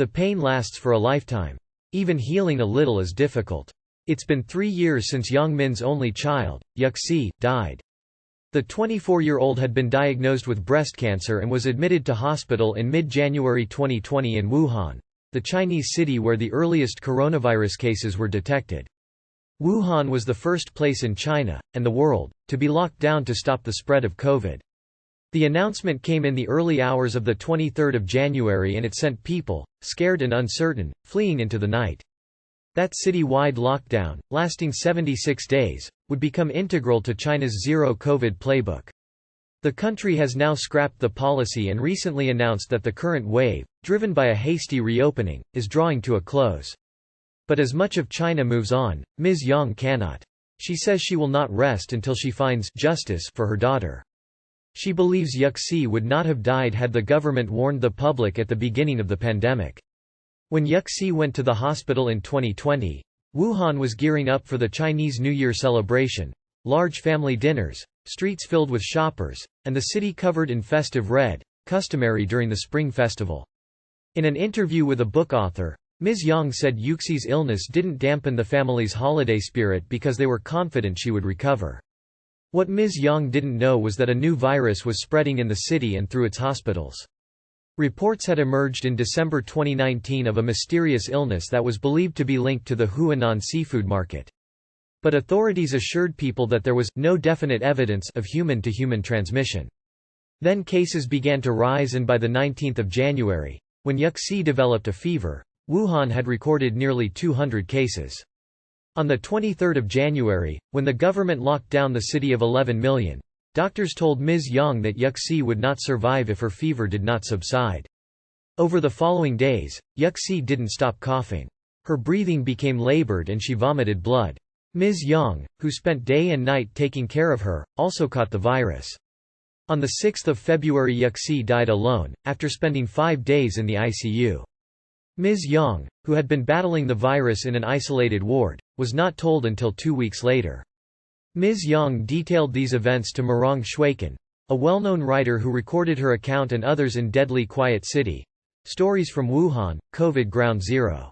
The pain lasts for a lifetime. Even healing a little is difficult. It's been 3 years since Yang Min's only child, Yuxi, died. The 24-year-old had been diagnosed with breast cancer and was admitted to hospital in mid-January 2020 in Wuhan, the Chinese city where the earliest coronavirus cases were detected. Wuhan was the first place in China, and the world, to be locked down to stop the spread of COVID. The announcement came in the early hours of the 23rd of January and it sent people, scared and uncertain, fleeing into the night. That city-wide lockdown, lasting 76 days, would become integral to China's zero-COVID playbook. The country has now scrapped the policy and recently announced that the current wave, driven by a hasty reopening, is drawing to a close. But as much of China moves on, Ms. Yang cannot. She says she will not rest until she finds justice for her daughter. She believes Yuxi would not have died had the government warned the public at the beginning of the pandemic. When Yuxi went to the hospital in 2020, Wuhan was gearing up for the Chinese New Year celebration. Large family dinners, streets filled with shoppers, and the city covered in festive red, customary during the Spring Festival. In an interview with a book author, Ms. Yang said Yuxi's illness didn't dampen the family's holiday spirit because they were confident she would recover. What Ms. Yang didn't know was that a new virus was spreading in the city and through its hospitals. Reports had emerged in December 2019 of a mysterious illness that was believed to be linked to the Huanan seafood market. But authorities assured people that there was no definite evidence of human-to-human transmission. Then cases began to rise and by the 19th of January, when Yuxi developed a fever, Wuhan had recorded nearly 200 cases. On the 23rd of January, when the government locked down the city of 11 million, doctors told Ms. Yang that Yuxi would not survive if her fever did not subside. Over the following days, Yuxi didn't stop coughing. Her breathing became labored and she vomited blood. Ms. Yang, who spent day and night taking care of her, also caught the virus. On 6 February Yuxi died alone, after spending 5 days in the ICU. Ms. Yang, who had been battling the virus in an isolated ward, was not told until 2 weeks later. Ms. Yang detailed these events to Marong Shuiken, a well-known writer who recorded her account and others in Deadly Quiet City. Stories from Wuhan, COVID Ground Zero.